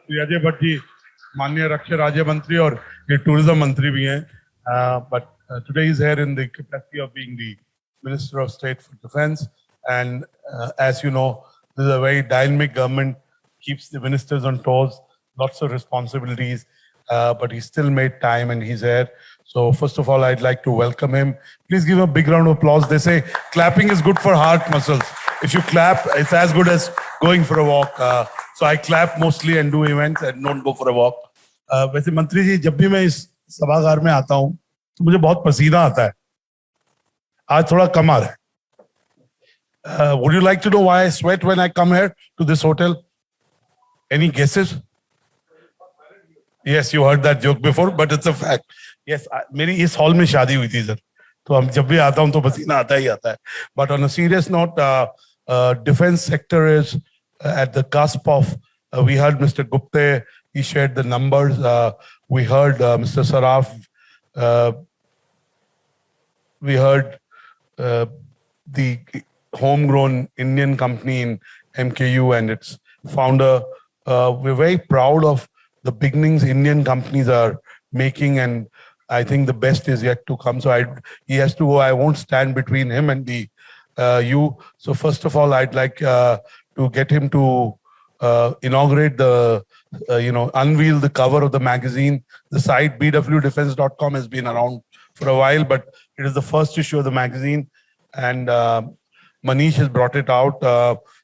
श्री अजय भट्ट जी माननीय रक्षा राज्य मंत्री और ये टूरिज्म मंत्री भी हैं, but today is here in the capacity of being the minister of state for defence and as you know this is a very dynamic government, keeps the ministers on toes, lots of responsibilities, but he still made time and he's here. So first of all, I'd like to welcome him. Please give a big round of applause. They say clapping is good for heart muscles. If you clap, it's as good as going for a walk. So I clap mostly and do events and don't go for a walk. वैसे मंत्री जी, जब भी मैं इस सभागार में आता हूँ तो मुझे बहुत पसीना आता है. आज थोड़ा कम आ रहा है. Would you like to know why I sweat when I come here to this hotel? Any guesses? Yes, you heard that joke before, but it's a fact. Yes, मेरी इस हॉल में शादी हुई थी सर, तो हम जब भी आता हूँ तो पसीना आता ही आता है. But on a serious note, defense sector is at the cusp of. We heard Mr. Gupte, he shared the numbers. We heard Mr. Saraf. We heard the homegrown Indian company in MKU and its founder. We're very proud of the beginnings Indian companies are making, and I think the best is yet to come. So he has to go. I won't stand between him and you. So first of all, I'd like to get him to inaugurate the, unveil the cover of the magazine. The site bwdefense.com has been around for a while, but it is the first issue of the magazine, and Manish has brought it out.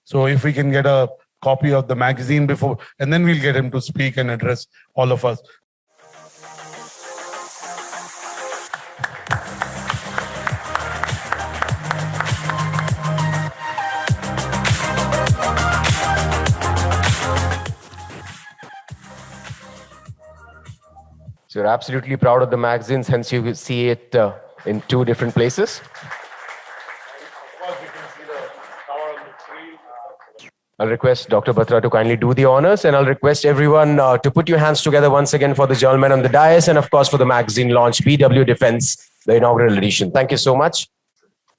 So if we can get a copy of the magazine before, and then we'll get him to speak and address all of us. So you're absolutely proud of the magazines, hence you see it in two different places. I'll request Dr. Batra to kindly do the honors, and I'll request everyone to put your hands together once again for the gentleman on the dais, and of course for the magazine launch, BW Defense, the inaugural edition. Thank you so much.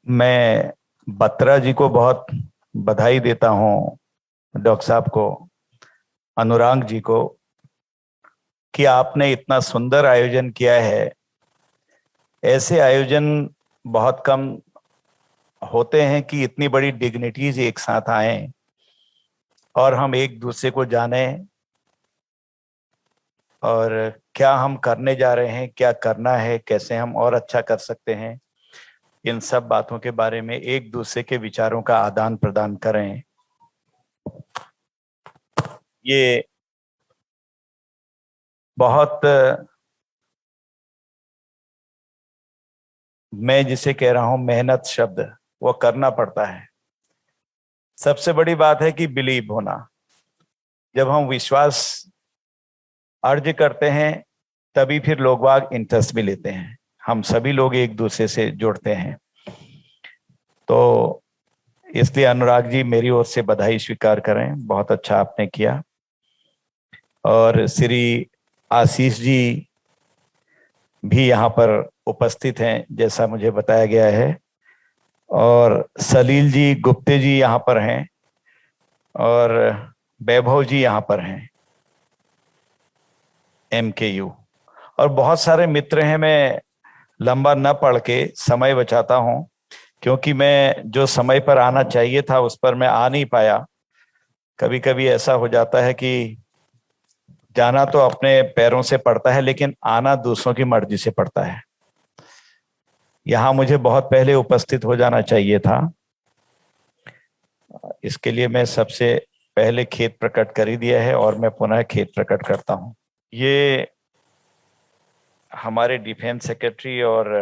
मैं बत्रा जी को बहुत बधाई देता हूँ, doctor साहब को, अनुराग जी को, कि आपने इतना सुंदर आयोजन किया है. ऐसे आयोजन बहुत कम होते हैं कि इतनी बड़ी डिग्निटीज एक साथ आए और हम एक दूसरे को जाने और क्या हम करने जा रहे हैं, क्या करना है, कैसे हम और अच्छा कर सकते हैं, इन सब बातों के बारे में एक दूसरे के विचारों का आदान प्रदान करें. ये बहुत, मैं जिसे कह रहा हूं मेहनत शब्द, वो करना पड़ता है. सबसे बड़ी बात है कि बिलीव होना. जब हम विश्वास अर्ज करते हैं तभी फिर लोग बाग इंटरेस्ट भी लेते हैं. हम सभी लोग एक दूसरे से जुड़ते हैं. तो इसलिए अनुराग जी, मेरी ओर से बधाई स्वीकार करें. बहुत अच्छा आपने किया. और श्री आशीष जी भी यहाँ पर उपस्थित हैं जैसा मुझे बताया गया है, और सलील जी, गुप्ते जी यहाँ पर हैं, और वैभव जी यहाँ पर हैं, MKU, और बहुत सारे मित्र हैं. मैं लंबा न पढ़ के समय बचाता हूँ, क्योंकि मैं जो समय पर आना चाहिए था उस पर मैं आ नहीं पाया. कभी कभी ऐसा हो जाता है कि जाना तो अपने पैरों से पड़ता है, लेकिन आना दूसरों की मर्जी से पड़ता है. यहाँ मुझे बहुत पहले उपस्थित हो जाना चाहिए था. इसके लिए मैं सबसे पहले खेद प्रकट कर ही दिया है और मैं पुनः खेद प्रकट करता हूँ. ये हमारे डिफेंस सेक्रेटरी और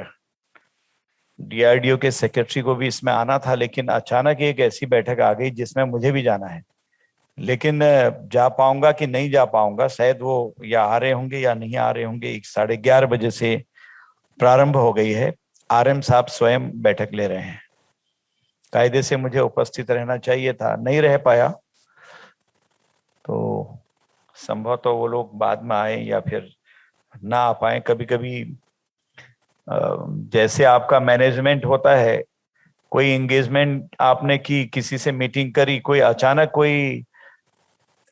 DRDO के सेक्रेटरी को भी इसमें आना था, लेकिन अचानक एक ऐसी बैठक आ गई जिसमें मुझे भी जाना है. लेकिन जा पाऊंगा कि नहीं जा पाऊंगा, शायद वो या आ रहे होंगे या नहीं आ रहे होंगे. 11:30 बजे से प्रारंभ हो गई है. RM साहब स्वयं बैठक ले रहे हैं. कायदे से मुझे उपस्थित रहना चाहिए था, नहीं रह पाया. तो संभवतः तो वो लोग बाद में आए या फिर ना आ पाए. कभी कभी जैसे आपका मैनेजमेंट होता है, कोई एंगेजमेंट आपने की, किसी से मीटिंग करी, कोई अचानक कोई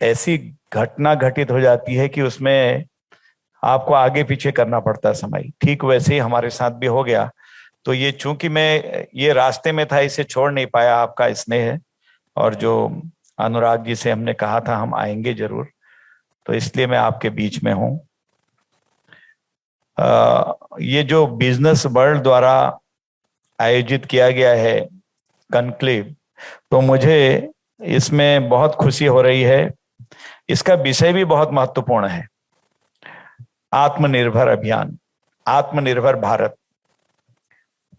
ऐसी घटना घटित हो जाती है कि उसमें आपको आगे पीछे करना पड़ता है समय। ठीक वैसे ही हमारे साथ भी हो गया। तो ये चूंकि मैं ये रास्ते में था, इसे छोड़ नहीं पाया, आपका स्नेह और जो अनुराग जी से हमने कहा था हम आएंगे जरूर, तो इसलिए मैं आपके बीच में हूं। ये जो बिजनेस वर्ल्ड द्वारा आयोजित किया गया है कॉन्क्लेव, तो मुझे इसमें बहुत खुशी हो रही है। इसका विषय भी बहुत महत्वपूर्ण है, आत्मनिर्भर अभियान, आत्मनिर्भर भारत।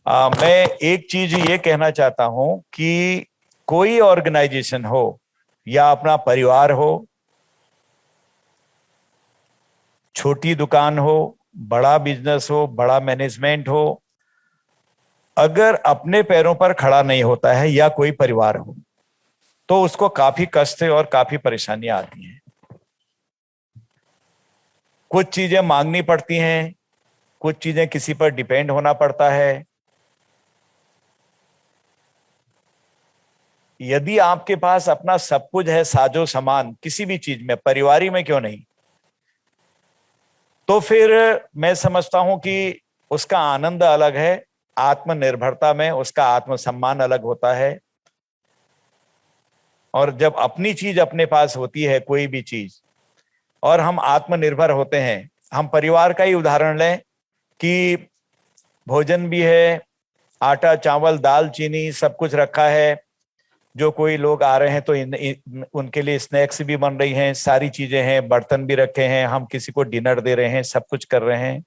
मैं एक चीज ये कहना चाहता हूं कि कोई ऑर्गेनाइजेशन हो या अपना परिवार हो, छोटी दुकान हो, बड़ा बिजनेस हो, बड़ा मैनेजमेंट हो, अगर अपने पैरों पर खड़ा नहीं होता है या कोई परिवार हो, तो उसको काफी कष्ट और काफी परेशानियां आती हैं। कुछ चीजें मांगनी पड़ती हैं, कुछ चीजें किसी पर डिपेंड होना पड़ता है। यदि आपके पास अपना सब कुछ है, साजो सामान, किसी भी चीज में, परिवारी में क्यों नहीं, तो फिर मैं समझता हूं कि उसका आनंद अलग है। आत्मनिर्भरता में उसका आत्मसम्मान अलग होता है। और जब अपनी चीज अपने पास होती है, कोई भी चीज, और हम आत्मनिर्भर होते हैं, हम परिवार का ही उदाहरण लें कि भोजन भी है, आटा चावल दाल चीनी सब कुछ रखा है, जो कोई लोग आ रहे हैं तो उनके लिए स्नैक्स भी बन रही हैं, सारी चीजें हैं, बर्तन भी रखे हैं, हम किसी को डिनर दे रहे हैं, सब कुछ कर रहे हैं,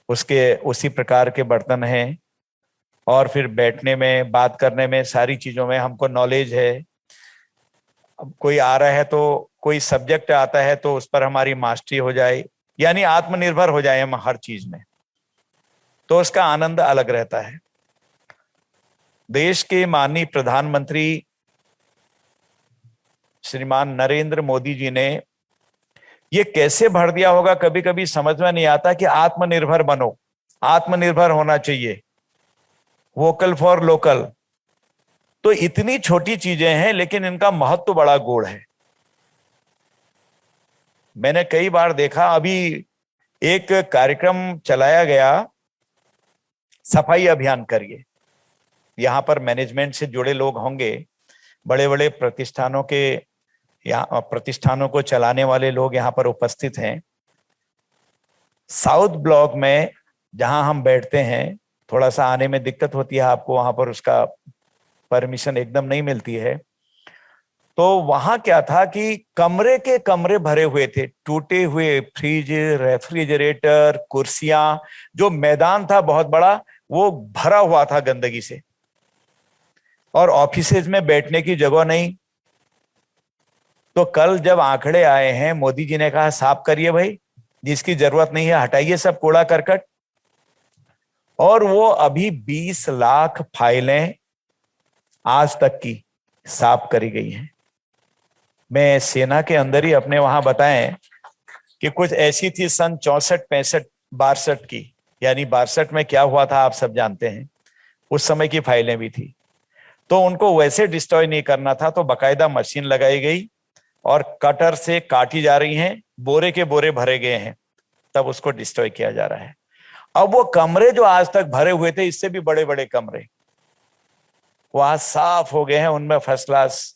उसके उसी प्रकार के बर्तन हैं। और फिर बैठने में, बात करने में, सारी चीजों में हमको नॉलेज है। अब कोई आ रहा है तो कोई सब्जेक्ट आता है तो उस पर हमारी मास्टरी हो जाए, यानी आत्मनिर्भर हो जाए हम हर चीज में, तो उसका आनंद अलग रहता है। देश के माननीय प्रधानमंत्री श्रीमान नरेंद्र मोदी जी ने ये कैसे भर दिया होगा, कभी कभी समझ में नहीं आता कि आत्मनिर्भर बनो, आत्मनिर्भर होना चाहिए, वोकल फॉर लोकल। तो इतनी छोटी चीजें हैं लेकिन इनका महत्व बड़ा गूढ़ है। मैंने कई बार देखा, अभी एक कार्यक्रम चलाया गया, सफाई अभियान करिए। यहाँ पर मैनेजमेंट से जुड़े लोग होंगे, बड़े बड़े प्रतिष्ठानों के, यहाँ प्रतिष्ठानों को चलाने वाले लोग यहाँ पर उपस्थित हैं। साउथ ब्लॉक में जहां हम बैठते हैं, थोड़ा सा आने में दिक्कत होती है आपको, वहां पर उसका परमिशन एकदम नहीं मिलती है। तो वहां क्या था कि कमरे के कमरे भरे हुए थे, टूटे हुए फ्रिज, रेफ्रिजरेटर, कुर्सियां, जो मैदान था बहुत बड़ा वो भरा हुआ था गंदगी से, और ऑफिसेज में बैठने की जगह नहीं। तो कल जब आंकड़े आए हैं, मोदी जी ने कहा साफ करिए भाई, जिसकी जरूरत नहीं है हटाइए सब कूड़ा करकट। और वो अभी 20 लाख फाइलें आज तक की साफ करी गई हैं। मैं सेना के अंदर ही अपने वहां बताएं कि कुछ ऐसी थी सन 64, 65, 62 की, यानी 62 में क्या हुआ था आप सब जानते हैं, उस समय की फाइलें भी थी। तो उनको वैसे डिस्ट्रॉय नहीं करना था, तो बकायदा मशीन लगाई गई और कटर से काटी जा रही हैं, बोरे के बोरे भरे गए हैं, तब उसको डिस्ट्रॉय किया जा रहा है। अब वो कमरे जो आज तक भरे हुए थे, इससे भी बड़े बड़े कमरे, वो आज साफ हो गए हैं, उनमें फर्स्ट क्लास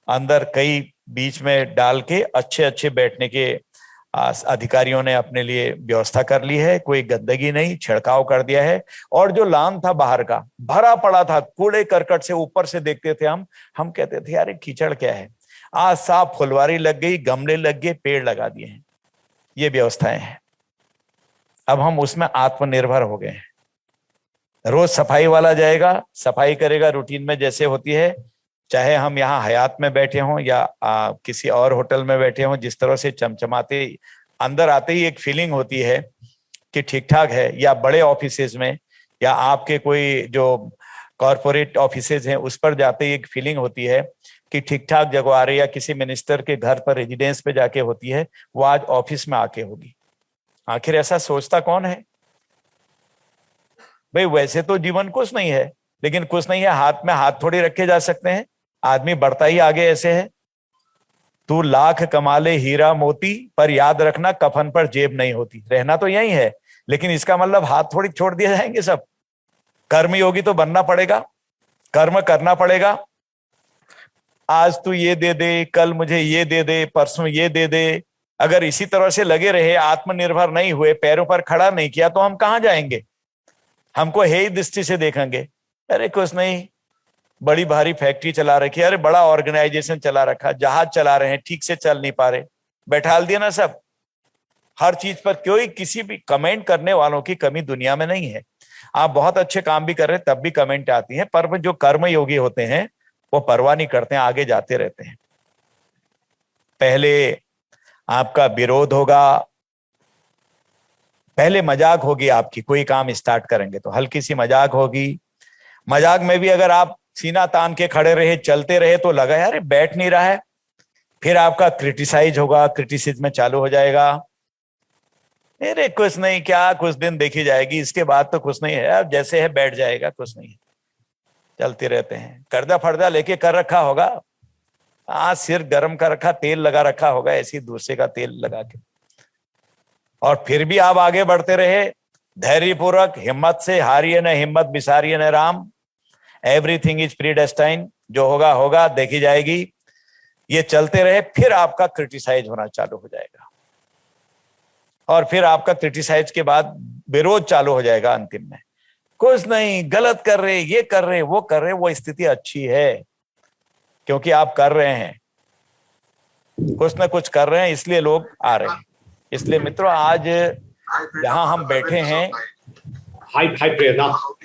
अंदर कई बीच में डाल के अच्छे अच्छे बैठने के अधिकारियों ने अपने लिए व्यवस्था कर ली है। कोई गंदगी नहीं, छिड़काव कर दिया है। और जो लान था बाहर का, भरा पड़ा था कूड़े करकट से, ऊपर से देखते थे हम कहते थे यार कीचड़ क्या है। आज साफ फुलवारी लग गई, गमले लग गए, पेड़ लगा दिए हैं, ये व्यवस्थाएं हैं। अब हम उसमें आत्मनिर्भर हो गए हैं। रोज सफाई वाला जाएगा, सफाई करेगा रूटीन में जैसे होती है, चाहे हम यहाँ हयात में बैठे हों या किसी और होटल में बैठे हों, जिस तरह से चमचमाते अंदर आते ही एक फीलिंग होती है कि ठीक ठाक है। या बड़े ऑफिसेज में या आपके कोई जो कॉरपोरेट ऑफिसेज हैं उस पर जाते ही एक फीलिंग होती है कि ठीक ठाक जगह आ रही है। या किसी मिनिस्टर के घर पर रेजिडेंस पे जाके होती है, वो आज ऑफिस में आके होगी। आखिर ऐसा सोचता कौन है भाई? वैसे तो जीवन कुछ नहीं है, लेकिन कुछ नहीं है हाथ में हाथ थोड़ी रखे जा सकते हैं, आदमी बढ़ता ही आगे ऐसे है। तू लाख कमा ले हीरा मोती, पर याद रखना कफन पर जेब नहीं होती। रहना तो यही है, लेकिन इसका मतलब हाथ थोड़ी छोड़ दिए जाएंगे सब। कर्मयोगी तो बनना पड़ेगा, कर्म करना पड़ेगा। आज तू ये दे दे, कल मुझे ये दे दे, परसों ये दे दे। अगर इसी तरह से लगे रहे, आत्मनिर्भर नहीं हुए, पैरों पर खड़ा नहीं किया, तो हम कहां जाएंगे? हमको हे ही दृष्टि से देखेंगे, अरे कुछ नहीं, बड़ी भारी फैक्ट्री चला रखी है, अरे बड़ा ऑर्गेनाइजेशन चला रखा, जहाज चला रहे हैं, ठीक से चल नहीं पा रहे, बैठाल दिया ना सब। हर चीज पर कोई किसी भी कमेंट करने वालों की कमी दुनिया में नहीं है। आप बहुत अच्छे काम भी कर रहे हैं तब भी कमेंट आती है, पर जो कर्म योगी होते हैं वो परवाह नहीं करते हैं, आगे जाते रहते हैं। पहले आपका विरोध होगा, पहले मजाक होगी आपकी, कोई काम स्टार्ट करेंगे तो हल्की सी मजाक होगी। मजाक में भी अगर आप सीना तान के खड़े रहे, चलते रहे, तो लगा यार बैठ नहीं रहा है। फिर आपका क्रिटिसाइज होगा, क्रिटिसिज्म चालू हो जाएगा, अरे कुछ नहीं, क्या कुछ दिन देखी जाएगी, इसके बाद तो कुछ नहीं है, अब जैसे है बैठ जाएगा, कुछ नहीं है। चलते रहते हैं, कर्जा फर्जा लेके कर रखा होगा, आज सिर गर्म कर रखा, तेल लगा रखा होगा, ऐसी दूसरे का तेल लगा के, और फिर भी आप आगे बढ़ते रहे धैर्यपूर्वक, हिम्मत से। हारिए न हिम्मत, बिसारिए न राम, एवरीथिंग इज प्रीडेस्टाइन, जो होगा होगा, देखी जाएगी। ये चलते रहे, फिर आपका क्रिटिसाइज होना चालू हो जाएगा, और फिर आपका क्रिटिसाइज के बाद विरोध चालू हो जाएगा। अंतिम में कुछ नहीं, गलत कर रहे, ये कर रहे, वो कर रहे, वो स्थिति अच्छी है क्योंकि आप कर रहे हैं, कुछ ना कुछ कर रहे हैं, इसलिए लोग आ रहे हैं। इसलिए मित्रों, आज जहां हम बैठे हैं,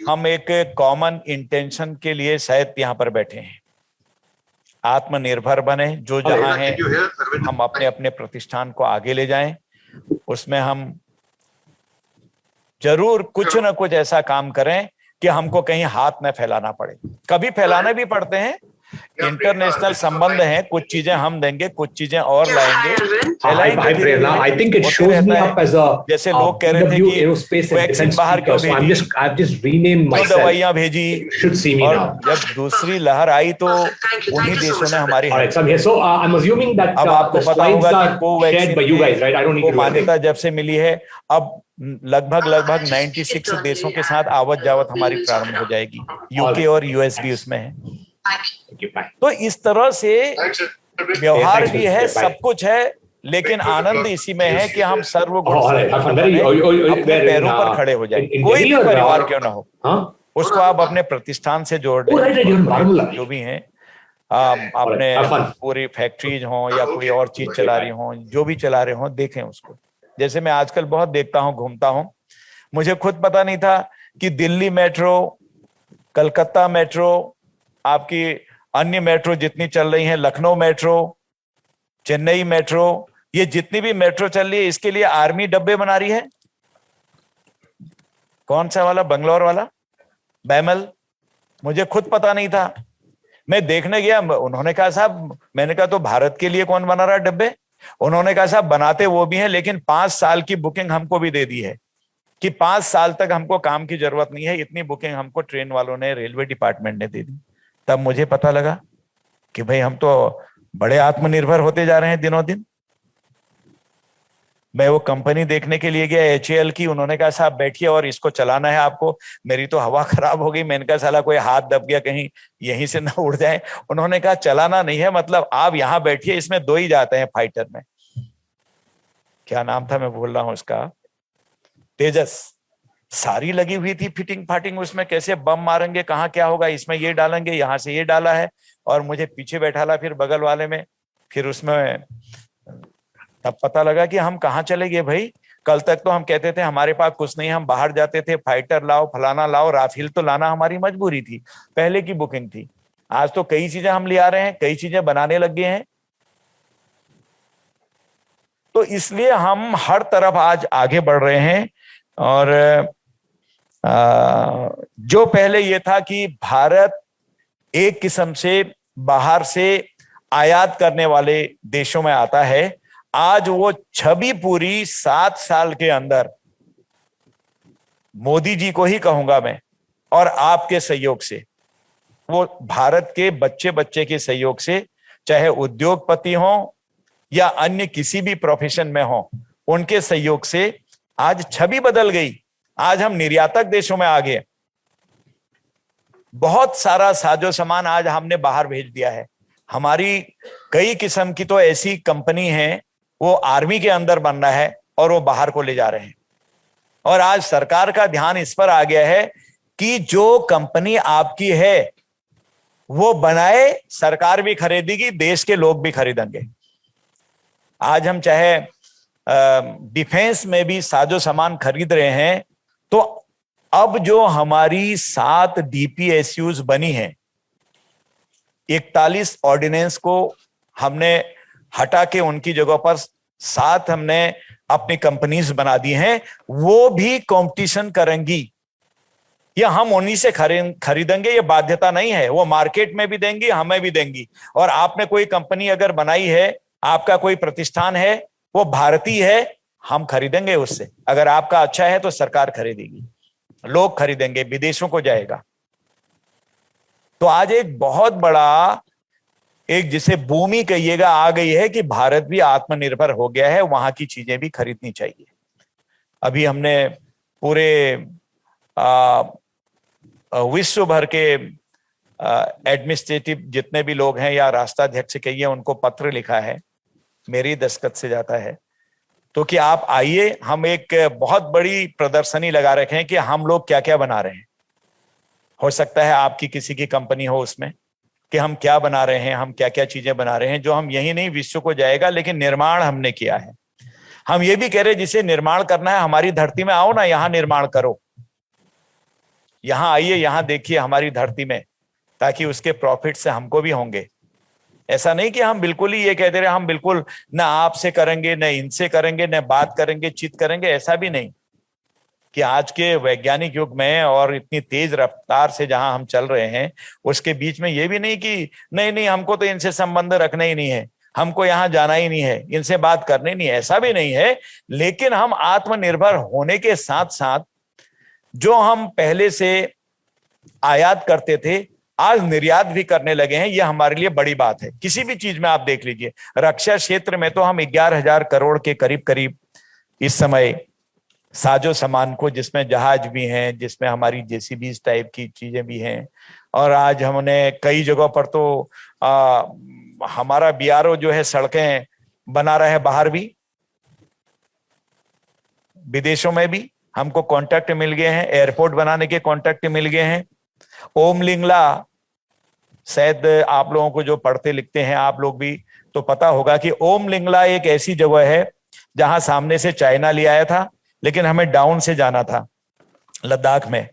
हम एक कॉमन इंटेंशन के लिए शायद यहाँ पर बैठे हैं। आत्मनिर्भर बने, जो जहां है हम अपने अपने प्रतिष्ठान को आगे ले जाएं, उसमें हम जरूर कुछ न कुछ ऐसा काम करें कि हमको कहीं हाथ न फैलाना पड़े। कभी फैलाने भी पड़ते हैं, इंटरनेशनल संबंध हैं, कुछ चीजें हम देंगे, कुछ चीजें और लाएंगे, I think it shows me up as a जैसे लोग कह रहे थे कि aerospace and वैक्सीन defense बाहर speaker, क्यों so भेजी, I've just renamed क्यों myself. दवाइयां भेजी, You should see me और now. जब दूसरी लहर आई तो उन्हीं देशों ने हमारी All right, so I'm here. So I'm assuming that अब आपको the पता slides होगा कि are Covaxin shared by you guys, right? I don't need को to do anything. मान्यता जब से मिली है, अब लगभग 96 देशों के साथ आवत जावत हमारी प्रारंभ हो जाएगी। यूके और यूएस भी उसमें है। Thank you. Bye. तो इस तरह से व्यवहार Thanks, भी है, bye. सब कुछ है, लेकिन आनंद इसी में है कि हम सर्वगुण all right. संपन्न Very- बने, अपने where in, पैरों पर खड़े हो जाए। in कोई Delhi भी or, परिवार क्यों ना हो, Huh? उसको आप अपने प्रतिष्ठान से जोड़ Oh, right, right, you're in Baramulla. जो भी हैं, अपने have fun. पूरी फैक्ट्रीज हों या कोई और चीज चला रही हों, जो भी चला रहे हों, देखें उसको। जैसे मैं आजकल बहुत देखता हूँ, घूमता हूँ, मुझे खुद पता नहीं था कि दिल्ली मेट्रो, कलकत्ता मेट्रो, आपकी अन्य मेट्रो जितनी चल रही हैं, लखनऊ मेट्रो, चेन्नई मेट्रो, ये जितनी भी मेट्रो चल रही है, इसके लिए आर्मी डब्बे बना रही है। कौन सा वाला? बंगलौर वाला, बैमल। मुझे खुद पता नहीं था, मैं देखने गया, उन्होंने कहा साहब, मैंने कहा तो भारत के लिए कौन बना रहा है डब्बे? उन्होंने कहा साहब बनाते वो भी हैं, लेकिन 5 साल की बुकिंग हमको भी दे दी है कि 5 साल तक हमको काम की जरूरत नहीं है, इतनी बुकिंग हमको ट्रेन वालों ने, रेलवे डिपार्टमेंट ने दे दी। तब मुझे पता लगा कि भाई हम तो बड़े आत्मनिर्भर होते जा रहे हैं दिनों दिन। मैं वो कंपनी देखने के लिए गया, HAL की, उन्होंने कहा साहब बैठिए और इसको चलाना है आपको। मेरी तो हवा खराब हो गई, मैंने कहा साला कोई हाथ दब गया कहीं यहीं से ना उड़ जाए। उन्होंने कहा चलाना नहीं है, मतलब आप यहाँ बैठिए, इसमें 2 ही जाते हैं फाइटर में। क्या नाम था, मैं भूल रहा हूँ उसका, तेजस। सारी लगी हुई थी फिटिंग फाटिंग, उसमें कैसे बम मारेंगे, कहाँ क्या होगा, इसमें ये डालेंगे, यहाँ से ये डाला है, और मुझे पीछे बैठाला फिर बगल वाले में। फिर उसमें तब पता लगा कि हम कहाँ चले गए भाई। कल तक तो हम कहते थे हमारे पास कुछ नहीं, हम बाहर जाते थे, फाइटर लाओ, फलाना लाओ, राफेल तो लाना हमारी मजबूरी थी, पहले की बुकिंग थी। आज तो कई चीजें हम ले आ रहे हैं, कई चीजें बनाने लग गए हैं। तो इसलिए हम हर तरफ आज आगे बढ़ रहे हैं। और जो पहले ये था कि भारत एक किस्म से बाहर से आयात करने वाले देशों में आता है, आज वो छवि पूरी 7 साल के अंदर मोदी जी को ही कहूंगा मैं, और आपके सहयोग से, वो भारत के बच्चे बच्चे के सहयोग से, चाहे उद्योगपति हों, या अन्य किसी भी प्रोफेशन में हो, उनके सहयोग से आज छवि बदल गई। आज हम निर्यातक देशों में आ गए। बहुत सारा साजो सामान आज हमने बाहर भेज दिया है। हमारी कई किस्म की तो ऐसी कंपनी है, वो आर्मी के अंदर बन रहा है और वो बाहर को ले जा रहे हैं। और आज सरकार का ध्यान इस पर आ गया है कि जो कंपनी आपकी है वो बनाए, सरकार भी खरीदेगी, देश के लोग भी खरीदेंगे। आज हम चाहे डिफेंस में भी साजो सामान खरीद रहे हैं, तो अब जो हमारी 7 DPSUs बनी हैं, 41 ऑर्डिनेंस को हमने हटा के उनकी जगह पर 7 हमने अपनी कंपनीज बना दी हैं, वो भी कंपटीशन करेंगी। या हम उन्हीं से खरीदेंगे, ये बाध्यता नहीं है, वो मार्केट में भी देंगी, हमें भी देंगी। और आपने कोई कंपनी अगर बनाई है, आपका कोई प्रतिष्ठान है, वो भारतीय है, हम खरीदेंगे उससे। अगर आपका अच्छा है तो सरकार खरीदेगी, लोग खरीदेंगे, विदेशों को जाएगा। तो आज एक बहुत बड़ा, एक जिसे भूमि कहिएगा, आ गई है कि भारत भी आत्मनिर्भर हो गया है, वहां की चीजें भी खरीदनी चाहिए। अभी हमने पूरे विश्व भर के एडमिनिस्ट्रेटिव जितने भी लोग हैं या राष्ट्राध्यक्ष कहिए, उनको पत्र लिखा है, मेरी दस्तखत से जाता है, तो कि आप आइए, हम एक बहुत बड़ी प्रदर्शनी लगा रखे हैं कि हम लोग क्या क्या बना रहे हैं। हो सकता है आपकी किसी की कंपनी हो उसमें, कि हम क्या बना रहे हैं, हम क्या क्या चीजें बना रहे हैं, जो हम यही नहीं विश्व को जाएगा, लेकिन निर्माण हमने किया है। हम ये भी कह रहे हैं जिसे निर्माण करना है, हमारी धरती में आओ ना, यहां निर्माण करो, यहां आइए, यहां देखिए हमारी धरती में, ताकि उसके प्रॉफिट से हमको भी होंगे। ऐसा नहीं कि हम बिल्कुल ही ये कह दे रहे हम बिल्कुल ना आपसे करेंगे, न इनसे करेंगे, न बात करेंगे, चित करेंगे, ऐसा भी नहीं। कि आज के वैज्ञानिक युग में और इतनी तेज रफ्तार से जहां हम चल रहे हैं, उसके बीच में ये भी नहीं कि नहीं नहीं हमको तो इनसे संबंध रखना ही नहीं है, हमको यहां जाना ही नहीं है, इनसे बात करनी नहीं है, ऐसा भी नहीं है। लेकिन हम आत्मनिर्भर होने के साथ साथ जो हम पहले से आयात करते थे, आज निर्यात भी करने लगे हैं। यह हमारे लिए बड़ी बात है। किसी भी चीज में आप देख लीजिए, रक्षा क्षेत्र में तो हम 11,000 करोड़ के करीब करीब इस समय साजो सामान को, जिसमें जहाज भी हैं, जिसमें हमारी JCBs टाइप की चीजें भी हैं, और आज हमने कई जगहों पर तो हमारा BRO जो है सड़कें बना रहा है, बाहर भी, विदेशों में भी हमको कॉन्ट्रैक्ट मिल गए हैं, एयरपोर्ट बनाने के कॉन्ट्रैक्ट मिल गए हैं। ओम लिंगला, शायद आप लोगों को जो पढ़ते लिखते हैं आप लोग भी तो पता होगा कि ओम लिंगला एक ऐसी जगह है जहां सामने से चाइना ले आया था, लेकिन हमें डाउन से जाना था लद्दाख में।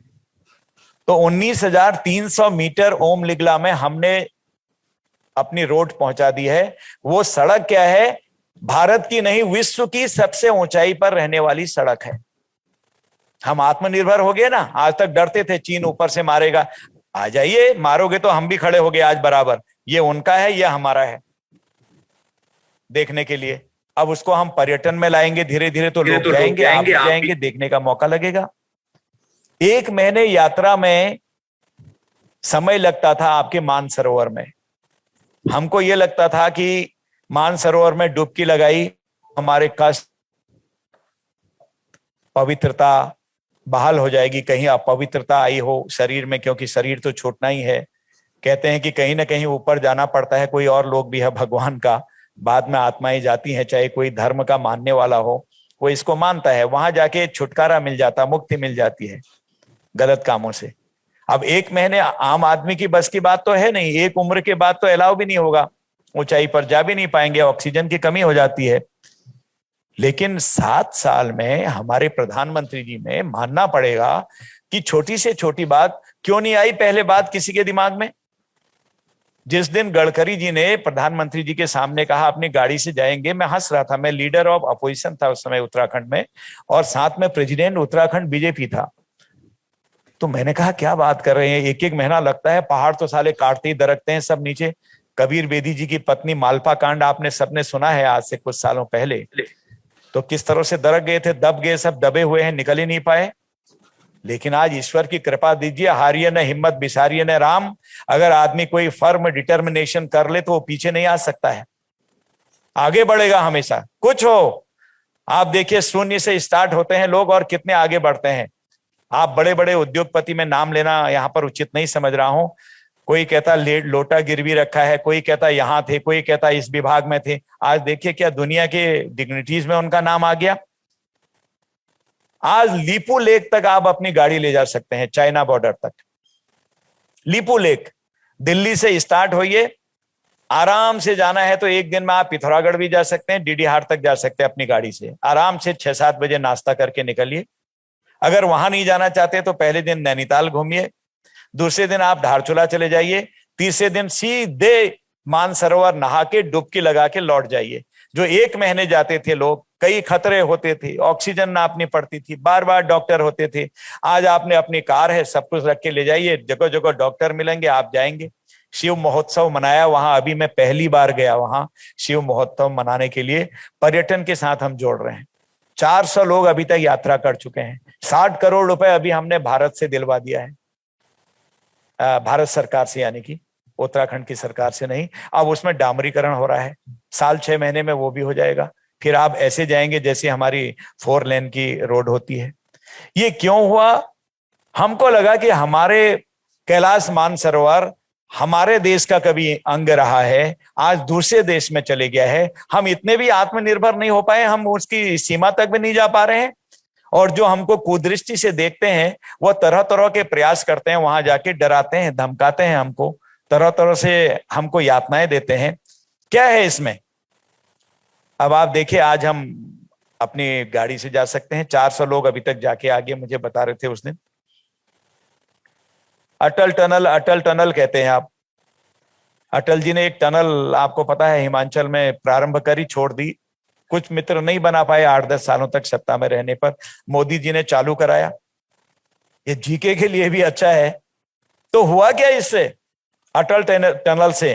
तो 19,300 मीटर ओम लिंगला में हमने अपनी रोड पहुंचा दी है। वो सड़क क्या है? भारत की नहीं, विश्व की सबसे ऊंचाई पर रहने वाली सड़क है। हम आत्मनिर्भर हो गए ना। आज तक डरते थे चीन ऊपर से मारेगा, आ जाइए, मारोगे तो हम भी खड़े हो गए आज बराबर। ये उनका है, ये हमारा है देखने के लिए। अब उसको हम पर्यटन में लाएंगे धीरे धीरे, तो लोग जाएंगे, आप भी जाएंगे, देखने का मौका लगेगा। 1 महीने यात्रा में समय लगता था आपके मानसरोवर में। हमको ये लगता था कि मानसरोवर में डुबकी लगाई, हमारे कष्ट, पवित्रता बहाल हो जाएगी। कहीं अपवित्रता आई हो शरीर में, क्योंकि शरीर तो छूटना ही है। कहते हैं कि कहीं ना कहीं ऊपर जाना पड़ता है, कोई और लोग भी है भगवान का, बाद में आत्माएं जाती हैं, चाहे कोई धर्म का मानने वाला हो, वो इसको मानता है, वहां जाके छुटकारा मिल जाता, मुक्ति मिल जाती है गलत कामों से। अब 1 महीने आम आदमी की बस की बात तो है नहीं। एक उम्र के बाद तो अलाउ भी नहीं होगा, ऊंचाई पर जा भी नहीं पाएंगे, ऑक्सीजन की कमी हो जाती है। लेकिन 7 साल में हमारे प्रधानमंत्री जी में मानना पड़ेगा कि छोटी से छोटी बात क्यों नहीं आई पहले बात किसी के दिमाग में। जिस दिन गडकरी जी ने प्रधानमंत्री जी के सामने कहा अपनी गाड़ी से जाएंगे, मैं हंस रहा था। मैं लीडर ऑफ अपोजिशन था उस समय उत्तराखंड में, और साथ में प्रेसिडेंट उत्तराखंड बीजेपी था। तो मैंने कहा क्या बात कर रहे हैं, 1-1 महीना लगता है, पहाड़ तो साले काटते ही दरकते हैं सब नीचे। कबीर बेदी जी की पत्नी मालपा कांड आपने सबने सुना है आज से कुछ सालों पहले, तो किस तरह से दरक गए थे, दब गए, सब दबे हुए हैं, निकल ही नहीं पाए। लेकिन आज ईश्वर की कृपा दीजिए, हारिए न हिम्मत बिसारिए न राम। अगर आदमी कोई फर्म डिटर्मिनेशन कर ले तो वो पीछे नहीं आ सकता है। आगे बढ़ेगा हमेशा। कुछ हो, आप देखिए शून्य से स्टार्ट होते हैं लोग और कितने आगे बढ़ते हैं। आप बड़े बड़े उद्योगपति में नाम लेना यहां पर उचित नहीं समझ रहा हूं। कोई कहता लोटा गिरवी रखा है, कोई कहता यहां थे, कोई कहता इस विभाग में थे। आज देखिए क्या दुनिया के डिग्निटीज में उनका नाम आ गया। आज लीपू लेक तक आप अपनी गाड़ी ले जा सकते हैं, चाइना बॉर्डर तक। लीपू लेक दिल्ली से स्टार्ट होइए, आराम से जाना है तो एक दिन में आप पिथौरागढ़ भी जा सकते हैं, डीडी हाट तक जा सकते हैं अपनी गाड़ी से। आराम से 6-7 बजे नाश्ता करके निकलिए। अगर वहां नहीं जाना चाहते तो पहले दिन नैनीताल घूमिए, दूसरे दिन आप धारचूला चले जाइए, तीसरे दिन सीधे मानसरोवर नहा के डुबकी लगा के लौट जाइए। जो 1 महीने जाते थे लोग, कई खतरे होते थे, ऑक्सीजन नापनी पड़ती थी, बार बार डॉक्टर होते थे। आज आपने अपनी कार है, सब कुछ रख के ले जाइए, जगह जगह डॉक्टर मिलेंगे, आप जाएंगे। शिव महोत्सव मनाया वहां, अभी मैं पहली बार गया वहां शिव महोत्सव मनाने के लिए। पर्यटन के साथ हम जोड़ रहे हैं। 400 लोग अभी तक यात्रा कर चुके हैं। 60 करोड़ रुपए अभी हमने भारत से दिलवा दिया है, भारत सरकार से, यानी कि उत्तराखंड की सरकार से नहीं। अब उसमें डामरीकरण हो रहा है, साल 6 महीने में वो भी हो जाएगा। फिर आप ऐसे जाएंगे जैसे हमारी 4 लेन की रोड होती है। ये क्यों हुआ? हमको लगा कि हमारे कैलाश मानसरोवर हमारे देश का कभी अंग रहा है, आज दूसरे देश में चले गया है। हम इतने भी आत्मनिर्भर नहीं हो पाए, हम उसकी सीमा तक भी नहीं जा पा रहे हैं। और जो हमको कुदृष्टि से देखते हैं वो तरह तरह के प्रयास करते हैं, वहां जाके डराते हैं, धमकाते हैं हमको, तरह तरह से हमको यातनाएं देते हैं। क्या है इसमें? अब आप देखिए, आज हम अपनी गाड़ी से जा सकते हैं। 400 लोग अभी तक जाके आगे मुझे बता रहे थे उस दिन। अटल टनल कहते हैं आप। अटल जी ने एक टनल, आपको पता है, हिमाचल में प्रारंभ करी, छोड़ दी। कुछ मित्र नहीं बना पाए 8-10 सालों तक सत्ता में रहने पर। मोदी जी ने चालू कराया। ये जीके के लिए भी अच्छा है। तो हुआ क्या इससे? अटल टनल से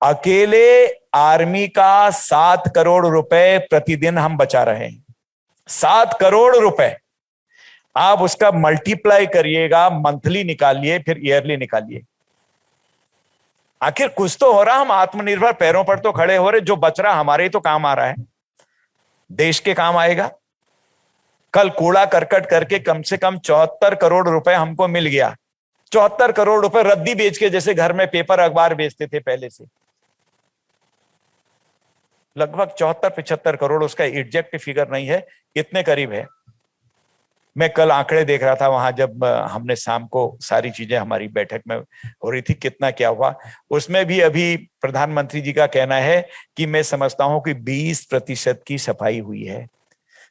अकेले आर्मी का 7 करोड़ रुपए प्रतिदिन हम बचा रहे हैं। 7 करोड़ रुपए। आप उसका मल्टीप्लाई करिएगा, मंथली निकालिए, फिर ईयरली निकालिए। आखिर कुछ तो हो रहा, हम आत्मनिर्भर पैरों पर तो खड़े हो रहे। जो बच रहा हमारे ही तो काम आ रहा है, देश के काम आएगा। कल कूड़ा करकट करके कम से कम 74 करोड़ रुपए हमको मिल गया। 74 करोड़ रुपए रद्दी बेच के, जैसे घर में पेपर अखबार बेचते थे पहले से, लगभग 74-75 करोड़। उसका एग्जैक्ट फिगर नहीं है, इतने करीब है। मैं कल आंकड़े देख रहा था वहां, जब हमने शाम को सारी चीजें हमारी बैठक में हो रही थी, कितना क्या हुआ। उसमें भी अभी प्रधानमंत्री जी का कहना है कि मैं समझता हूं कि 20% की सफाई हुई है।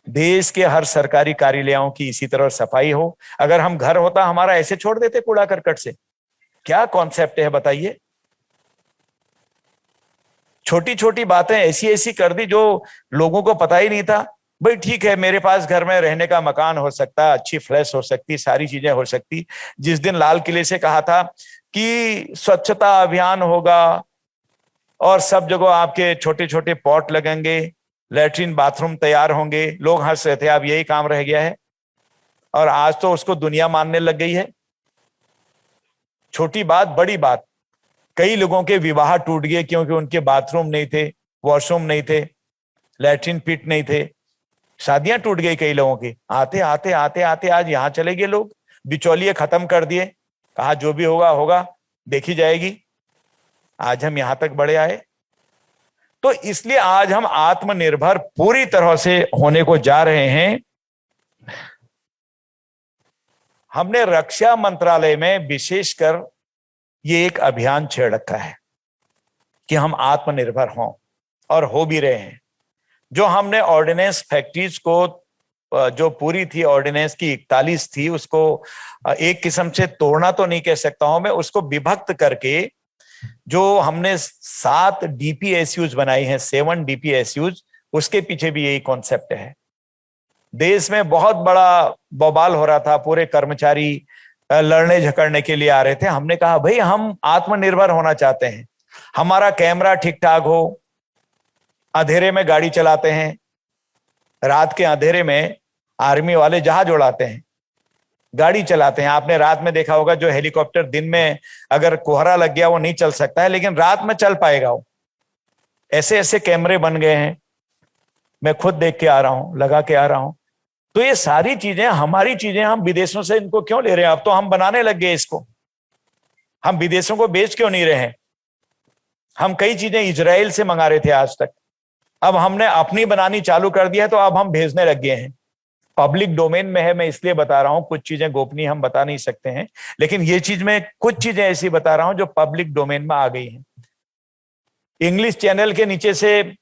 देश के हर सरकारी कार्यालयों की इसी तरह सफाई हो। अगर हम घर होता हमारा ऐसे छोड़ देते कूड़ा करकट से? क्या कॉन्सेप्ट है बताइए। छोटी छोटी बातें ऐसी ऐसी कर दी जो लोगों को पता ही नहीं था। भाई ठीक है, मेरे पास घर में रहने का मकान हो सकता, अच्छी फ्लैश हो सकती, सारी चीजें हो सकती। जिस दिन लाल किले से कहा था कि स्वच्छता अभियान होगा और सब जगह आपके छोटे छोटे पॉट लगेंगे, लैट्रिन बाथरूम तैयार होंगे, लोग हंस रहे थे। अब यही काम रह गया है और आज तो उसको दुनिया मानने लग गई है। छोटी बात बड़ी बात। कई लोगों के विवाह टूट गए क्योंकि उनके बाथरूम नहीं थे, वॉशरूम नहीं थे, लैट्रिन पिट नहीं थे। शादियां टूट गई कई लोगों की। आते आते आते आते आज यहां चले गए लोग, बिचौलिए खत्म कर दिए, कहा जो भी होगा होगा, देखी जाएगी। आज हम यहां तक बढ़े आए। तो इसलिए आज हम आत्मनिर्भर पूरी तरह से होने को जा रहे हैं। हमने रक्षा मंत्रालय में विशेषकर ये एक अभियान छेड़ रखा है कि हम आत्मनिर्भर हों, और हो भी रहे हैं। जो हमने ऑर्डिनेंस फैक्ट्रीज को, जो पूरी थी ऑर्डिनेंस की 41 थी, उसको एक किस्म से तोड़ना तो नहीं कह सकता हूं मैं, उसको विभक्त करके जो हमने 7 DPSUs बनाई हैं, 7 DPSUs, उसके पीछे भी यही कॉन्सेप्ट है। देश में बहुत बड़ा बवाल हो रहा था, पूरे कर्मचारी लड़ने झगड़ने के लिए आ रहे थे। हमने कहा भाई हम आत्मनिर्भर होना चाहते हैं, हमारा कैमरा ठीक ठाक हो। अंधेरे में गाड़ी चलाते हैं, रात के अंधेरे में आर्मी वाले जहाज उड़ाते हैं, गाड़ी चलाते हैं। आपने रात में देखा होगा, जो हेलीकॉप्टर दिन में अगर कोहरा लग गया वो नहीं चल सकता है, लेकिन रात में चल पाएगा वो। ऐसे ऐसे कैमरे बन गए हैं, मैं खुद देख के आ रहा हूं, लगा के आ रहा हूं। तो ये सारी चीजें हमारी चीजें, हम विदेशों से इनको क्यों ले रहे हैं? अब तो हम बनाने लग गए इसको, हम विदेशों को बेच क्यों नहीं रहे हैं? हम कई चीजें इजराइल से मंगा रहे थे आज तक, अब हमने अपनी बनानी चालू कर दिया है, तो अब हम भेजने लग गए हैं। पब्लिक डोमेन में है, मैं इसलिए बता रहा हूं, कुछ चीजें गोपनीय हम बता नहीं सकते हैं, लेकिन ये चीज मैं कुछ चीजें ऐसी बता रहा हूं जो पब्लिक डोमेन में आ गई हैं। इंग्लिश चैनल के नीचे से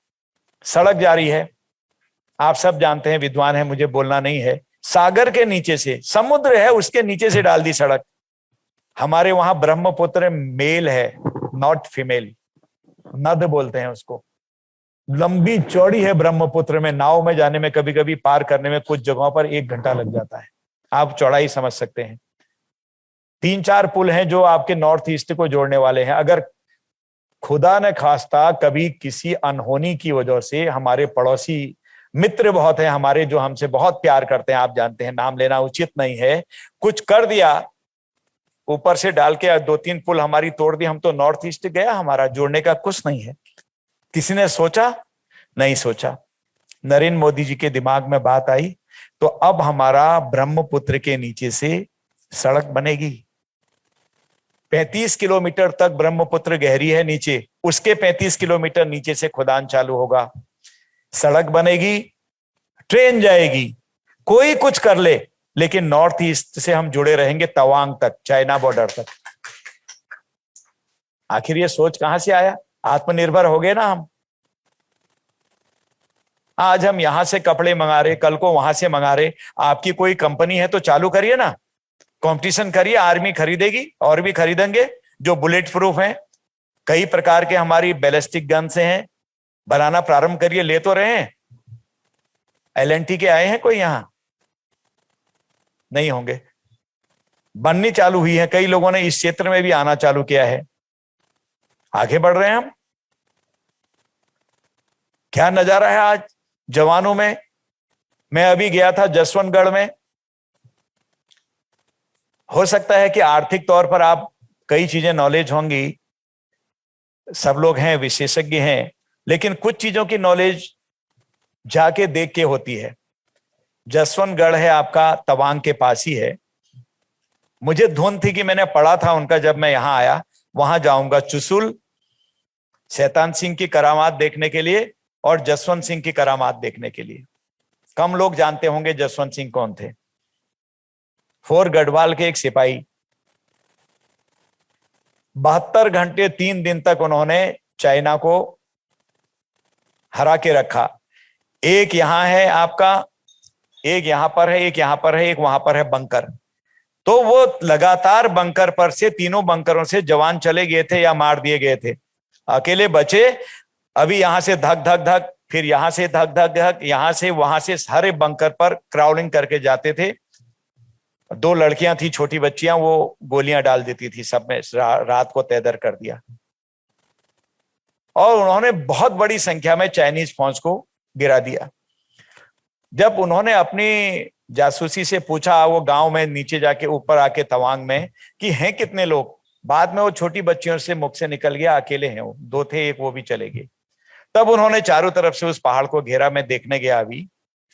सड़क जा रही है, आप सब जानते हैं, विद्वान है, मुझे बोलना नहीं है। सागर के नीचे से, समुद्र है उसके नीचे से डाल दी सड़क। हमारे वहां ब्रह्मपुत्र मेल है, नॉट फीमेल, नद बोलते हैं उसको। लंबी चौड़ी है ब्रह्मपुत्र में, नाव में जाने में, कभी कभी पार करने में कुछ जगहों पर 1 घंटा लग जाता है। आप चौड़ाई समझ सकते हैं। 3-4 पुल हैं जो आपके नॉर्थ ईस्ट को जोड़ने वाले हैं। अगर खुदा न खास्ता कभी किसी अनहोनी की वजह से, हमारे पड़ोसी मित्र बहुत हैं हमारे जो हमसे बहुत प्यार करते हैं, आप जानते हैं, नाम लेना उचित नहीं है, कुछ कर दिया, ऊपर से डाल के 2-3 पुल हमारी तोड़ दी, हम तो नॉर्थ ईस्ट गया, हमारा जोड़ने का कुछ नहीं है। किसी ने सोचा? नहीं सोचा। नरेंद्र मोदी जी के दिमाग में बात आई, तो अब हमारा ब्रह्मपुत्र के नीचे से सड़क बनेगी। 35 किलोमीटर तक ब्रह्मपुत्र गहरी है नीचे, उसके 35 किलोमीटर नीचे से खुदान चालू होगा, सड़क बनेगी, ट्रेन जाएगी, कोई कुछ कर ले, लेकिन नॉर्थ ईस्ट से हम जुड़े रहेंगे तवांग तक, चाइना बॉर्डर तक। आखिर ये सोच कहां से आया? आत्मनिर्भर हो गए ना हम। आज हम यहां से कपड़े मंगा रहे, कल को वहां से मंगा रहे। आपकी कोई कंपनी है तो चालू करिए ना, कंपटीशन करिए, आर्मी खरीदेगी और भी खरीदेंगे जो बुलेट प्रूफ हैं। कई प्रकार के हमारी बैलिस्टिक गन से हैं, बनाना प्रारंभ करिए। ले तो रहे हैं, LNT के आए हैं कोई? यहां नहीं होंगे, बननी चालू हुई है। कई लोगों ने इस क्षेत्र में भी आना चालू किया है, आगे बढ़ रहे हैं हम। क्या नजारा है आज जवानों में। मैं अभी गया था जसवंतगढ़ में। हो सकता है कि आर्थिक तौर पर आप कई चीजें नॉलेज होंगी, सब लोग हैं, विशेषज्ञ हैं, लेकिन कुछ चीजों की नॉलेज जाके देख के होती है। जसवंतगढ़ है आपका तवांग के पास ही है। मुझे धुन थी कि मैंने पढ़ा था उनका, जब मैं यहां आया, वहां जाऊंगा चुसुल, शैतान सिंह की करामात देखने के लिए और जसवंत सिंह की करामात देखने के लिए। कम लोग जानते होंगे जसवंत सिंह कौन थे। फोर गढ़वाल के एक सिपाही, 72 घंटे 3 दिन तक उन्होंने चाइना को हरा के रखा। एक यहां है आपका, एक यहां पर है, एक यहां पर है, एक वहां पर है बंकर। तो वो लगातार बंकर पर से, तीनों बंकरों से जवान चले गए थे या मार दिए गए थे, अकेले बचे। अभी यहां से धक धक धक, फिर यहां से धक धक धक, यहां से वहां से, सारे बंकर पर क्राउलिंग करके जाते थे। 2 लड़कियां थी, छोटी बच्चियां, वो गोलियां डाल देती थी सब में। रात को तैदर कर दिया और उन्होंने बहुत बड़ी संख्या में चाइनीज फौज को गिरा दिया। जब उन्होंने अपनी जासूसी से पूछा, वो गांव में नीचे जाके, ऊपर आके तवांग में, कि हैं कितने लोग, बाद में वो छोटी बच्चियों से मुख से निकल गया, अकेले हैं वो, 2 थे, एक वो भी चले गए। तब उन्होंने चारों तरफ से उस पहाड़ को घेरा। मैं देखने गया अभी,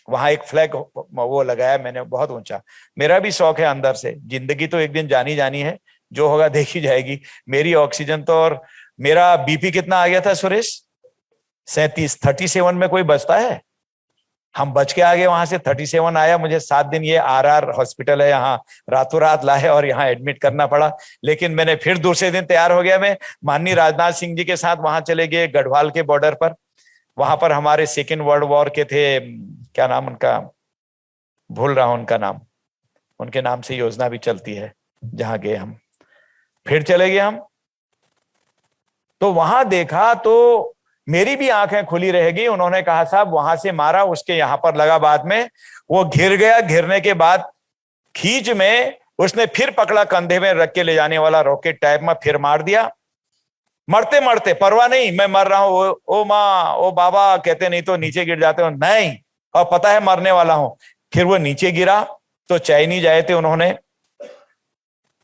वहां एक फ्लैग वो लगाया मैंने, बहुत ऊंचा। मेरा भी शौक है अंदर से, जिंदगी तो एक दिन जानी जानी है, जो होगा देखी जाएगी। मेरी ऑक्सीजन तो, और मेरा बीपी कितना आ गया था सुरेश? 37, 37 में कोई बचता है? हम बच के आ गए वहां से। 37 आया, मुझे 7 दिन, ये RR हॉस्पिटल है यहाँ, रातों रात लाए और यहाँ एडमिट करना पड़ा। लेकिन मैंने फिर दूसरे दिन तैयार हो गया। मैं माननीय राजनाथ सिंह जी के साथ वहां चले गए, गढ़वाल के बॉर्डर पर। वहां पर हमारे 2nd वर्ल्ड वॉर के थे, क्या नाम उनका, भूल रहा हूं उनका नाम, उनके नाम से योजना भी चलती है, जहां गए हम। फिर चले गए हम, तो वहां देखा तो मेरी भी आंखें खुली रहेगी। उन्होंने कहा साहब वहां से मारा, उसके यहां पर लगा, बाद में वो घिर गया। घिरने के बाद खींच में उसने फिर पकड़ा, कंधे में रख के ले जाने वाला रॉकेट टाइप में, फिर मार दिया। मरते मरते परवाह नहीं, मैं मर रहा हूं, ओ माँ, ओ बाबा कहते, नहीं तो नीचे गिर जाते हो, नहीं, और पता है मरने वाला हूं। फिर वो नीचे गिरा तो चाइनीज आए थे, उन्होंने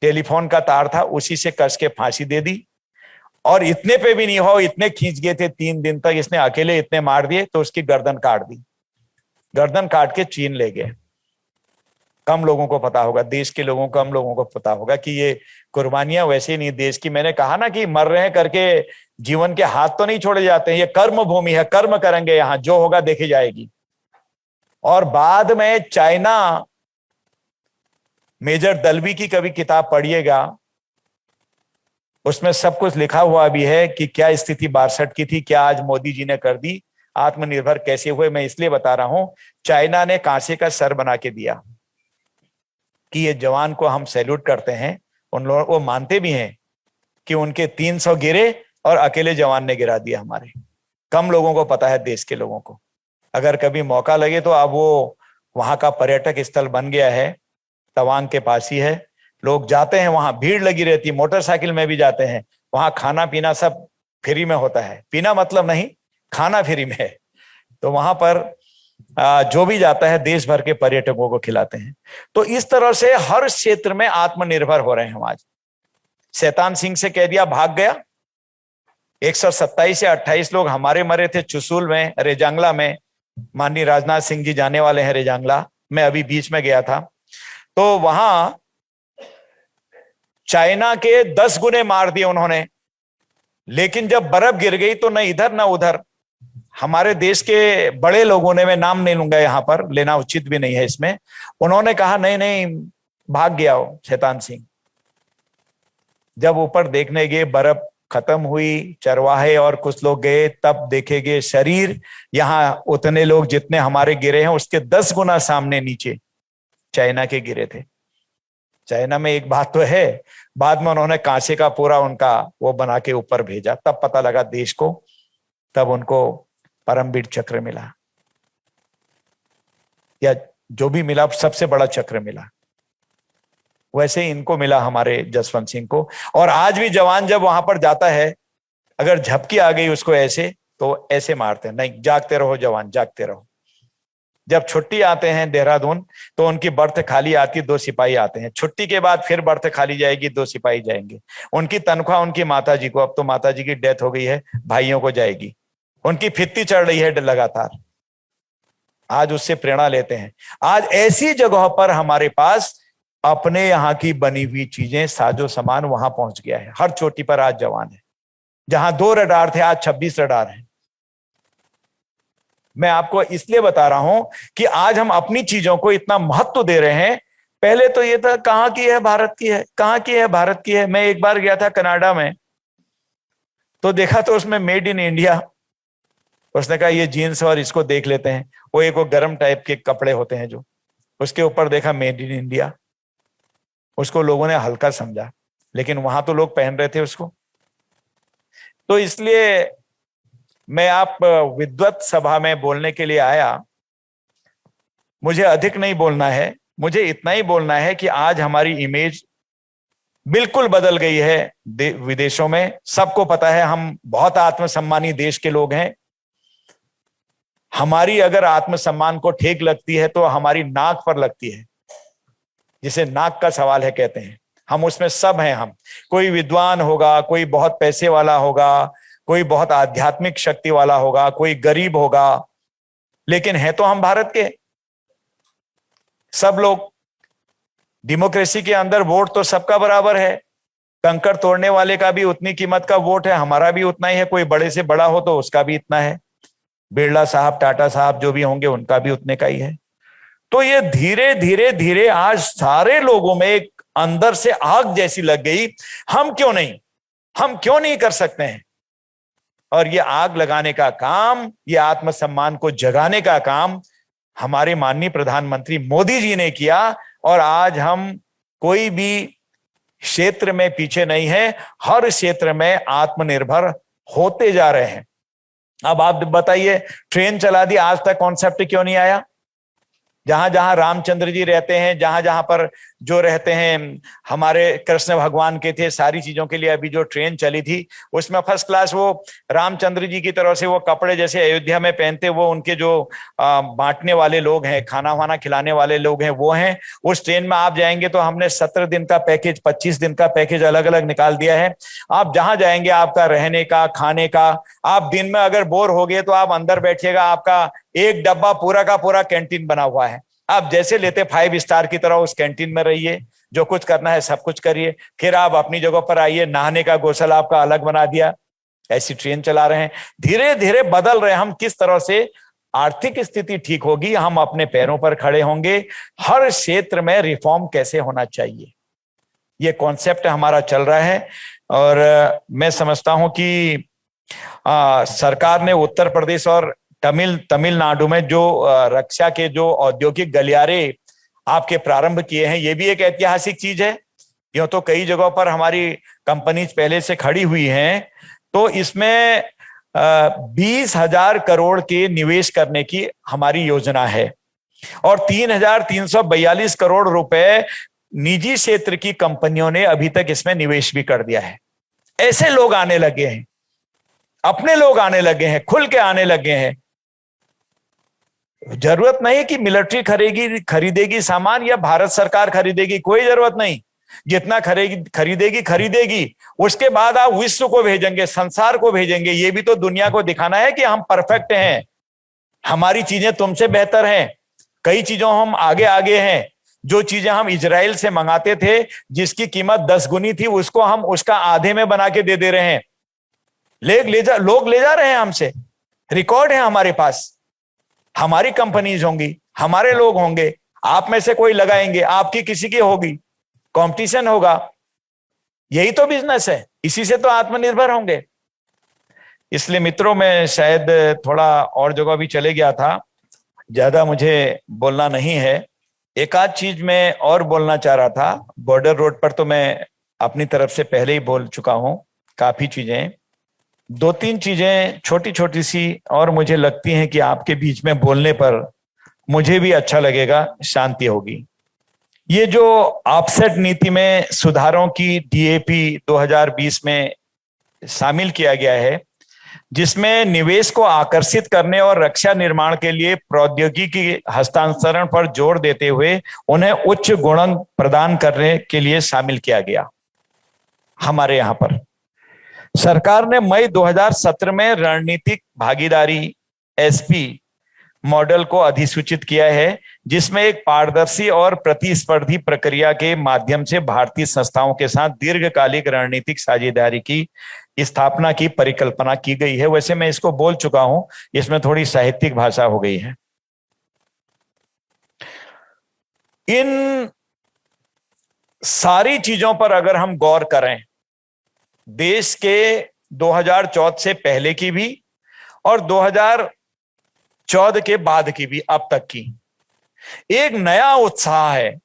टेलीफोन का तार था, उसी से कस के फांसी दे दी। और इतने पे भी नहीं हो, इतने खींच गए थे 3 दिन तक, इसने अकेले इतने मार दिए तो उसकी गर्दन काट दी, गर्दन काट के चीन ले गए। कम लोगों को पता होगा, देश के लोगों को, कम लोगों को पता होगा कि ये कुर्बानियां वैसे ही नहीं देश की। मैंने कहा ना कि मर रहे हैं करके जीवन के हाथ तो नहीं छोड़े जाते हैं, ये कर्म भूमि है, कर्म करेंगे यहां, जो होगा देखी जाएगी। और बाद में चाइना, मेजर दलवी की कभी किताब पढ़िएगा, उसमें सब कुछ लिखा हुआ भी है कि क्या स्थिति 62 की थी, क्या आज मोदी जी ने कर दी, आत्मनिर्भर कैसे हुए। मैं इसलिए बता रहा हूं, चाइना ने कांसे का सर बना के दिया कि ये जवान को हम सैल्यूट करते हैं। उन लोगों को मानते भी हैं कि उनके 300 गिरे और अकेले जवान ने गिरा दिया हमारे। कम लोगों को पता है, देश के लोगों को। अगर कभी मौका लगे तो अब वो वहां का पर्यटक स्थल बन गया है, तवांग के पास ही है, लोग जाते हैं वहां, भीड़ लगी रहती है, मोटरसाइकिल में भी जाते हैं। वहां खाना पीना सब फ्री में होता है, पीना मतलब नहीं, खाना फ्री में है। तो वहां पर जो भी जाता है देश भर के पर्यटकों को खिलाते हैं। तो इस तरह से हर क्षेत्र में आत्मनिर्भर हो रहे हैं हम आज। शैतान सिंह से कह दिया, भाग गया। 127 से 28 लोग हमारे मरे थे चुशूल में, रेजांगला में। माननीय राजनाथ सिंह जी जाने वाले हैं रेजांगला, मैं अभी बीच में गया था। तो वहां चाइना के 10 गुने मार दिए उन्होंने, लेकिन जब बर्फ गिर गई तो न इधर न उधर हमारे देश के बड़े लोगों ने, मैं नाम नहीं लूंगा यहां पर, लेना उचित भी नहीं है इसमें, उन्होंने कहा नहीं नहीं भाग गया हो शैतान सिंह। जब ऊपर देखने गए, बर्फ खत्म हुई, चरवाहे और कुछ लोग गए, तब देखेंगे शरीर यहां उतने लोग जितने हमारे गिरे हैं उसके 10 गुना सामने नीचे चाइना के गिरे थे। चाइना में एक बात तो है, बाद में उन्होंने कांसे का पूरा उनका वो बना के ऊपर भेजा, तब पता लगा देश को, तब उनको परमवीर चक्र मिला, या जो भी मिला सबसे बड़ा चक्र मिला। वैसे ही इनको मिला, हमारे जसवंत सिंह को। और आज भी जवान जब वहां पर जाता है, अगर झपकी आ गई उसको ऐसे, तो ऐसे मारते हैं, नहीं जागते रहो जवान, जागते रहो। जब छुट्टी आते हैं देहरादून तो उनकी बर्थ खाली आती, 2 सिपाही आते हैं। छुट्टी के बाद फिर बर्थ खाली जाएगी, 2 सिपाही जाएंगे। उनकी तनख्वाह उनकी माता जी को, अब तो माता जी की डेथ हो गई है, भाइयों को जाएगी। उनकी फित्ती चढ़ रही है लगातार, आज उससे प्रेरणा लेते हैं। आज ऐसी जगहों पर हमारे पास अपने यहाँ की बनी हुई चीजें, साजो सामान वहां पहुंच गया है। हर चोटी पर आज जवान है। जहां 2 रडार थे, आज 26 रडार हैं। मैं आपको इसलिए बता रहा हूं कि आज हम अपनी चीजों को इतना महत्व दे रहे हैं। पहले तो ये था, कहां की है, भारत की है, कहां की है, भारत की है। मैं एक बार गया था कनाडा में, तो देखा तो उसमें मेड इन इंडिया। उसने कहा ये जीन्स और इसको देख लेते हैं, वो एक वो गर्म टाइप के कपड़े होते हैं जो, उसके ऊपर देखा मेड इन इंडिया। उसको लोगों ने हल्का समझा, लेकिन वहां तो लोग पहन रहे थे उसको। तो इसलिए मैं आप विद्वत सभा में बोलने के लिए आया। मुझे अधिक नहीं बोलना है, मुझे इतना ही बोलना है कि आज हमारी इमेज बिल्कुल बदल गई है विदेशों में। सबको पता है हम बहुत आत्मसम्मानी देश के लोग हैं। हमारी अगर आत्मसम्मान को ठेक लगती है तो हमारी नाक पर लगती है, जिसे नाक का सवाल है कहते हैं। हम उसमें सब हैं। हम, कोई विद्वान होगा, कोई बहुत पैसे वाला होगा, कोई बहुत आध्यात्मिक शक्ति वाला होगा, कोई गरीब होगा, लेकिन है तो हम भारत के सब लोग। डेमोक्रेसी के अंदर वोट तो सबका बराबर है। कंकड़ तोड़ने वाले का भी उतनी कीमत का वोट है, हमारा भी उतना ही है। कोई बड़े से बड़ा हो तो उसका भी इतना है। बिरला साहब, टाटा साहब जो भी होंगे उनका भी उतने का ही है। तो ये धीरे धीरे धीरे आज सारे लोगों में एक अंदर से आग जैसी लग गई, हम क्यों नहीं कर सकते हैं। और ये आग लगाने का काम, ये आत्मसम्मान को जगाने का काम हमारे माननीय प्रधानमंत्री मोदी जी ने किया। और आज हम कोई भी क्षेत्र में पीछे नहीं है, हर क्षेत्र में आत्मनिर्भर होते जा रहे हैं। अब आप बताइए, ट्रेन चला दी, आज तक कॉन्सेप्ट क्यों नहीं आया? जहां जहां रामचंद्र जी रहते हैं, जहां जहां पर जो रहते हैं हमारे कृष्ण भगवान के थे, सारी चीजों के लिए अभी जो ट्रेन चली थी उसमें फर्स्ट क्लास वो रामचंद्र जी की तरफ से वो कपड़े जैसे अयोध्या में पहनते, वो उनके जो बांटने वाले लोग हैं, खाना वाना खिलाने वाले लोग हैं, वो हैं। उस ट्रेन में आप जाएंगे तो हमने 17 दिन का पैकेज, 25 दिन का पैकेज अलग अलग निकाल दिया है। आप जहां जाएंगे आपका रहने का, खाने का, आप दिन में अगर बोर हो गए तो आप अंदर बैठिएगा, आपका एक डब्बा पूरा का पूरा कैंटीन बना हुआ है। आप जैसे लेते 5 स्टार की तरह उस कैंटीन में रहिए, जो कुछ करना है सब कुछ करिए, फिर आप अपनी जगह पर आइए। नहाने का गोसल आपका अलग बना दिया। ऐसी ट्रेन चला रहे हैं, धीरे धीरे बदल रहे हैं हम। किस तरह से आर्थिक स्थिति ठीक होगी, हम अपने पैरों पर खड़े होंगे, हर क्षेत्र में रिफॉर्म कैसे होना चाहिए, ये कॉन्सेप्ट हमारा चल रहा है। और मैं समझता हूं कि सरकार ने उत्तर प्रदेश और तमिलनाडु में जो रक्षा के जो औद्योगिक गलियारे आपके प्रारंभ किए हैं, ये भी एक ऐतिहासिक चीज है। यूं तो कई जगहों पर हमारी कंपनीज पहले से खड़ी हुई हैं, तो इसमें 20,000 करोड़ के निवेश करने की हमारी योजना है और 3,342 करोड़ रुपए निजी क्षेत्र की कंपनियों ने अभी तक इसमें निवेश भी कर दिया है। ऐसे लोग आने लगे हैं, अपने लोग आने लगे हैं, खुल के आने लगे हैं। जरूरत नहीं कि मिलिट्री खरीदेगी सामान या भारत सरकार खरीदेगी, कोई जरूरत नहीं। जितना खरीदेगी उसके बाद आप विश्व को भेजेंगे, संसार को भेजेंगे। ये भी तो दुनिया को दिखाना है कि हम परफेक्ट हैं, हमारी चीजें तुमसे बेहतर हैं, कई चीजों हम आगे आगे हैं। जो चीजें हम इजराइल से मंगाते थे जिसकी कीमत 10 गुनी थी, उसको हम उसका आधे में बना के दे रहे हैं। लोग ले जा रहे हैं हमसे, रिकॉर्ड है हमारे पास। हमारी कंपनीज होंगी, हमारे लोग होंगे, आप में से कोई लगाएंगे, आपकी किसी की होगी, कंपटीशन होगा। यही तो बिजनेस है, इसी से तो आत्मनिर्भर होंगे। इसलिए मित्रों, मैं शायद थोड़ा और जगह भी चले गया था, ज्यादा मुझे बोलना नहीं है। एक आध चीज मैं और बोलना चाह रहा था। बॉर्डर रोड पर तो मैं अपनी तरफ से पहले ही बोल चुका हूं काफी चीजें। 2-3 चीजें छोटी छोटी सी और मुझे लगती हैं कि आपके बीच में बोलने पर मुझे भी अच्छा लगेगा, शांति होगी। ये जो ऑफसेट नीति में सुधारों की डीएपी 2020 में शामिल किया गया है, जिसमें निवेश को आकर्षित करने और रक्षा निर्माण के लिए प्रौद्योगिकी हस्तांतरण पर जोर देते हुए उन्हें उच्च गुणन प्रदान करने के लिए शामिल किया गया। हमारे यहां पर सरकार ने मई 2017 में रणनीतिक भागीदारी एसपी मॉडल को अधिसूचित किया है, जिसमें एक पारदर्शी और प्रतिस्पर्धी प्रक्रिया के माध्यम से भारतीय संस्थाओं के साथ दीर्घकालिक रणनीतिक साझेदारी की स्थापना की परिकल्पना की गई है। वैसे मैं इसको बोल चुका हूं, इसमें थोड़ी साहित्यिक भाषा हो गई है। इन सारी चीजों पर अगर हम गौर करें, देश के 2014 से पहले की भी और 2014 के बाद की भी, अब तक की, एक नया उत्साह है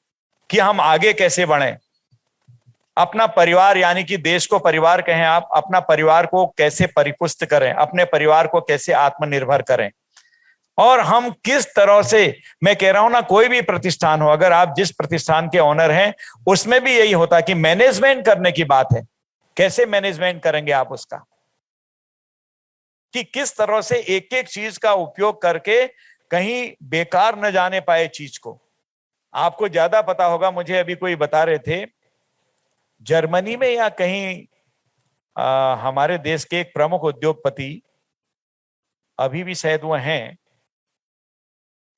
कि हम आगे कैसे बढ़ें। अपना परिवार, यानी कि देश को परिवार कहें आप, अपना परिवार को कैसे परिपुष्ट करें, अपने परिवार को कैसे आत्मनिर्भर करें। और हम किस तरह से, मैं कह रहा हूं ना, कोई भी प्रतिष्ठान हो, अगर आप जिस प्रतिष्ठान के ओनर हैं उसमें भी यही होता कि मैनेजमेंट करने की बात है। कैसे मैनेजमेंट करेंगे आप उसका, कि किस तरह से एक एक चीज का उपयोग करके कहीं बेकार न जाने पाए चीज को। आपको ज्यादा पता होगा, मुझे अभी कोई बता रहे थे, जर्मनी में या कहीं हमारे देश के एक प्रमुख उद्योगपति, अभी भी शायद वो हैं,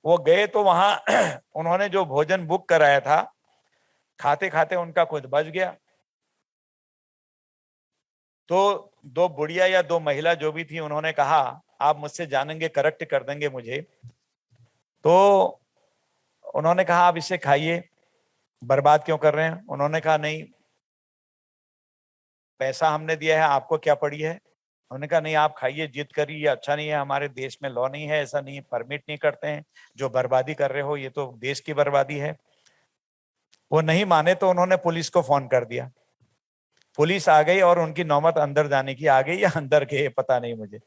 वो गए तो वहां उन्होंने जो भोजन बुक कराया था, खाते खाते उनका खुद बच गया। तो 2 बुढ़िया या 2 महिला जो भी थी, उन्होंने कहा आप मुझसे जानेंगे, करेक्ट कर देंगे मुझे। तो उन्होंने कहा आप इसे खाइए, बर्बाद क्यों कर रहे हैं। उन्होंने कहा नहीं, पैसा हमने दिया है, आपको क्या पड़ी है। उन्होंने कहा नहीं, आप खाइए, जिद करिए, ये अच्छा नहीं है, हमारे देश में लॉ नहीं है, ऐसा नहीं है, परमिट नहीं करते हैं, जो बर्बादी कर रहे हो ये तो देश की बर्बादी है। वो नहीं माने तो उन्होंने पुलिस को फोन कर दिया। पुलिस आ गई और उनकी नौबत अंदर जाने की आ गई, या अंदर के पता नहीं मुझे।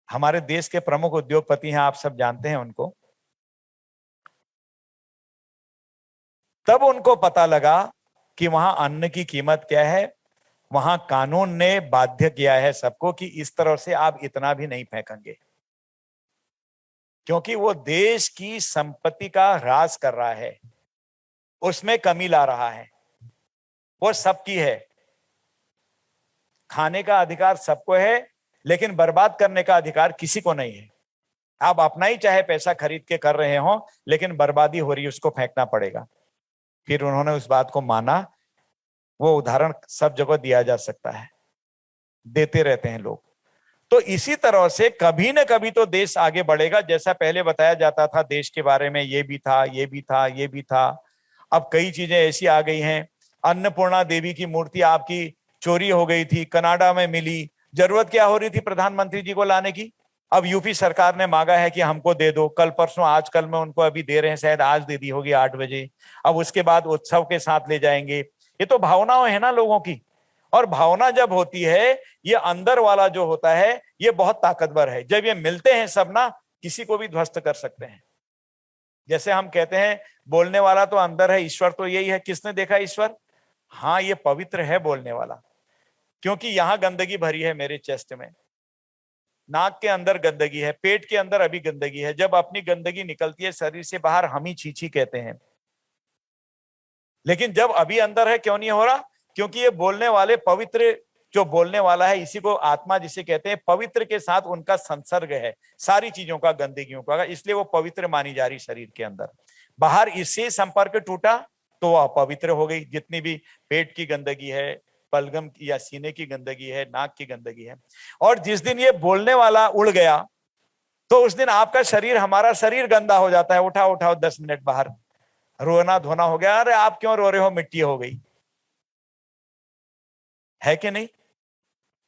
हमारे देश के प्रमुख उद्योगपति हैं, आप सब जानते हैं उनको। तब उनको पता लगा कि वहां अन्न की कीमत क्या है। वहां कानून ने बाध्य किया है सबको कि इस तरह से आप इतना भी नहीं फेंकेंगे, क्योंकि वो देश की संपत्ति का ह्रास कर रहा है, उसमें कमी ला रहा है। वो सबकी है, खाने का अधिकार सबको है, लेकिन बर्बाद करने का अधिकार किसी को नहीं है। आप अपना ही चाहे पैसा खरीद के कर रहे हो, लेकिन बर्बादी हो रही है, उसको फेंकना पड़ेगा। फिर उन्होंने उस बात को माना। वो उदाहरण सब जगह दिया जा सकता है, देते रहते हैं लोग। तो इसी तरह से कभी न कभी तो देश आगे बढ़ेगा। जैसा पहले बताया जाता था देश के बारे में, ये भी था, ये भी था, ये भी था। अब कई चीजें ऐसी आ गई हैं। अन्नपूर्णा देवी की मूर्ति आपकी चोरी हो गई थी, कनाडा में मिली। जरूरत क्या हो रही थी प्रधानमंत्री जी को लाने की? अब यूपी सरकार ने मांगा है कि हमको दे दो। कल परसों आजकल में उनको अभी दे रहे हैं, शायद आज दे दी होगी 8 बजे। अब उसके बाद उत्सव के साथ ले जाएंगे। ये तो भावनाएं है ना लोगों की। और भावना जब होती है, ये अंदर वाला जो होता है ये बहुत ताकतवर है। जब ये मिलते हैं सब ना, किसी को भी ध्वस्त कर सकते हैं। जैसे हम कहते हैं बोलने वाला तो अंदर है, ईश्वर तो यही है। किसने देखा ईश्वर? हाँ, ये पवित्र है बोलने वाला, क्योंकि यहां गंदगी भरी है मेरे चेस्ट में, नाक के अंदर गंदगी है, पेट के अंदर अभी गंदगी है। जब अपनी गंदगी निकलती है शरीर से बाहर, हम ही छीछी कहते हैं। लेकिन जब अभी अंदर है, क्यों नहीं हो रहा? क्योंकि ये बोलने वाले पवित्र, जो बोलने वाला है, इसी को आत्मा जिसे कहते हैं, पवित्र के साथ उनका संसर्ग है सारी चीजों का, गंदगियों का, इसलिए वो पवित्र मानी जा रही शरीर के अंदर। बाहर इससे संपर्क टूटा तो वो अपवित्र हो गई। जितनी भी पेट की गंदगी है, बलगम की या सीने की गंदगी है, नाक की गंदगी है। और जिस दिन ये बोलने वाला उड़ गया, तो उस दिन आपका शरीर, हमारा शरीर गंदा हो जाता है। उठाओ उठाओ 10 मिनट बाहर, रोना धोना हो गया। अरे आप क्यों रो रहे हो? मिट्टी हो गई है कि नहीं?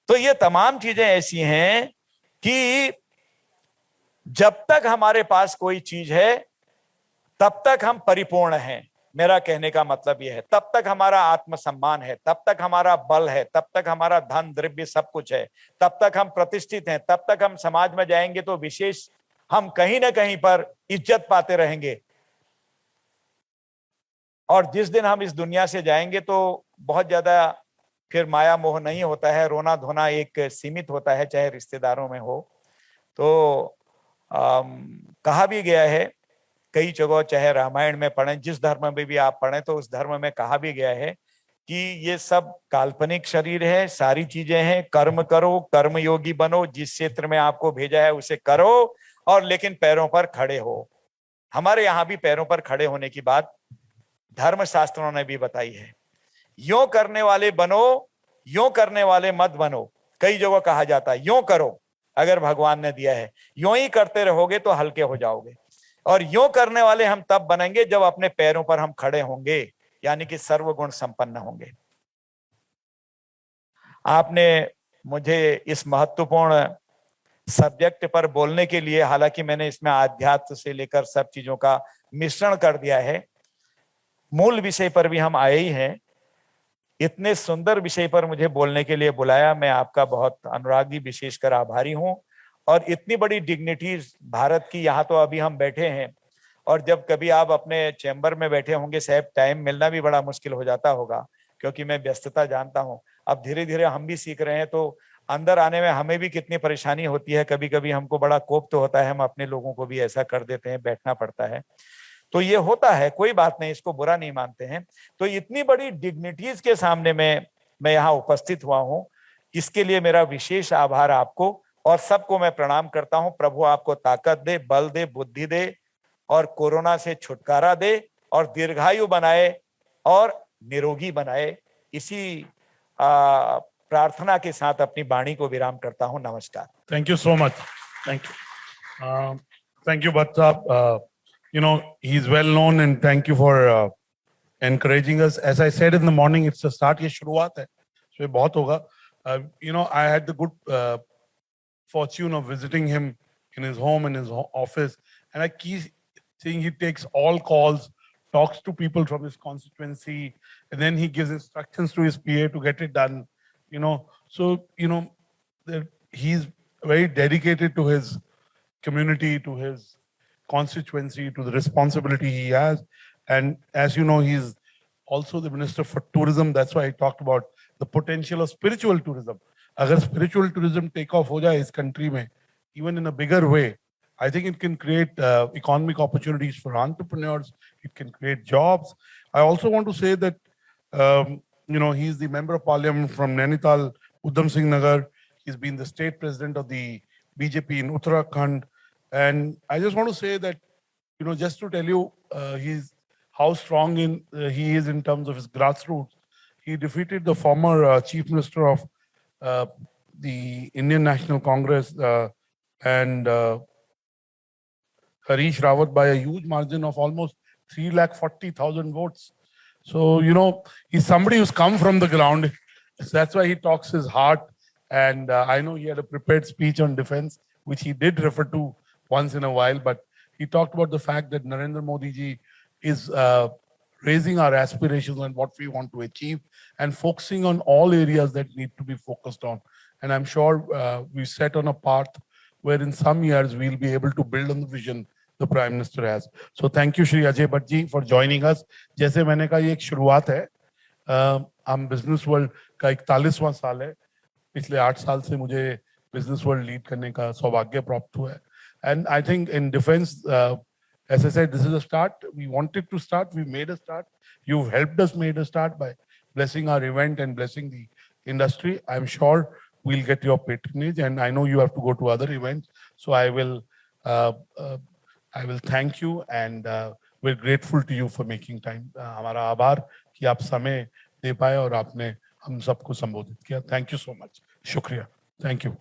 तो ये तमाम चीजें ऐसी हैं कि जब तक हमारे पास कोई चीज है तब तक हम परिपूर्ण हैं। मेरा कहने का मतलब यह है, तब तक हमारा आत्मसम्मान है, तब तक हमारा बल है, तब तक हमारा धन द्रव्य सब कुछ है, तब तक हम प्रतिष्ठित हैं, तब तक हम समाज में जाएंगे तो विशेष हम कहीं ना कहीं पर इज्जत पाते रहेंगे। और जिस दिन हम इस दुनिया से जाएंगे तो बहुत ज्यादा फिर माया मोह नहीं होता है, रोना धोना एक सीमित होता है, चाहे रिश्तेदारों में हो। तो कहा भी गया है कई जगह, चाहे रामायण में पढ़ें, जिस धर्म में भी आप पढ़ें, तो उस धर्म में कहा भी गया है कि ये सब काल्पनिक शरीर है, सारी चीजें हैं। कर्म करो, कर्म योगी बनो, जिस क्षेत्र में आपको भेजा है उसे करो, और लेकिन पैरों पर खड़े हो। हमारे यहाँ भी पैरों पर खड़े होने की बात धर्म शास्त्रों ने भी बताई है। यों करने वाले बनो, यों करने वाले मत बनो। कई जगह कहा जाता है यों करो, अगर भगवान ने दिया है। यों ही करते रहोगे तो हल्के हो जाओगे। और यों करने वाले हम तब बनेंगे जब अपने पैरों पर हम खड़े होंगे, यानी कि सर्वगुण संपन्न होंगे। आपने मुझे इस महत्वपूर्ण सब्जेक्ट पर बोलने के लिए, हालांकि मैंने इसमें आध्यात्म से लेकर सब चीजों का मिश्रण कर दिया है, मूल विषय पर भी हम आए ही हैं। इतने सुंदर विषय पर मुझे बोलने के लिए बुलाया, मैं आपका बहुत अनुरागी, विशेषकर आभारी हूं। और इतनी बड़ी डिग्निटीज भारत की, यहाँ तो अभी हम बैठे हैं, और जब कभी आप अपने चैम्बर में बैठे होंगे, शायद टाइम मिलना भी बड़ा मुश्किल हो जाता होगा, क्योंकि मैं व्यस्तता जानता हूं। अब धीरे धीरे हम भी सीख रहे हैं, तो अंदर आने में हमें भी कितनी परेशानी होती है। कभी कभी हमको बड़ा कोप तो होता है, हम अपने लोगों को भी ऐसा कर देते हैं, बैठना पड़ता है। तो ये होता है, कोई बात नहीं, इसको बुरा नहीं मानते हैं। तो इतनी बड़ी डिग्निटीज के सामने मैं यहाँ उपस्थित हुआ हूँ, इसके लिए मेरा विशेष आभार आपको, और सबको मैं प्रणाम करता हूँ। प्रभु आपको ताकत दे, बल दे, बुद्धि दे, और कोरोना से छुटकारा दे, और दीर्घायु बनाए और निरोगी बनाए। इसी प्रार्थना के साथ अपनी वाणी को विराम करता हूँ। नमस्कार। Thank you so much. Thank you. Thank you, Bhatta. You know, he's well known, and thank you for encouraging us. As I said in the morning, it's the start, ये शुरुआत है, so ये बहुत होगा. You know, I had the good fortune of visiting him in his home, in his office, and I keep seeing he takes all calls, talks to people from his constituency, and then he gives instructions to his PA to get it done. You know, so you know, he's very dedicated to his community, to his constituency, to the responsibility he has. And as you know, he's also the Minister for Tourism. That's why I talked about the potential of spiritual tourism. Agar spiritual tourism take off ho jaye is country mein, even in a bigger way, I think it can create economic opportunities for entrepreneurs. It can create jobs. I also want to say that, he's the member of parliament from Nainital, Udham Singh Nagar. He's been the state president of the BJP in Uttarakhand. And I just want to say that, just to tell you, he's how strong he is in terms of his grassroots. He defeated the former chief minister of the Indian National Congress and Harish Rawat by a huge margin of almost 340,000 votes. So, he's somebody who's come from the ground. So that's why he talks his heart. And I know he had a prepared speech on defense, which he did refer to once in a while, but he talked about the fact that Narendra Modi ji is raising our aspirations on what we want to achieve and focusing on all areas that need to be focused on. And I'm sure we set on a path where in some years we'll be able to build on the vision the Prime Minister has. So thank you, Shri Ajay Bhatt ji, for joining us. जैसे मैंने कहा ये एक शुरुआत है. हम business world का 41वां साल है. पिछले 8 साल से मुझे बिजनेस वर्ल्ड लीड करने का सौभाग्य प्राप्त हुआ है. And I think in defense, as I said, this is a start. We wanted to start. We made a start. You've helped us made a start by blessing our event and blessing the industry. I'm sure we'll get your patronage, and I know you have to go to other events. So I will thank you, and we're grateful to you for making time. हमारा आभार कि आप समय दे पाए और आपने हम सबको संबोधित किया. Thank you so much. शुक्रिया. Thank you.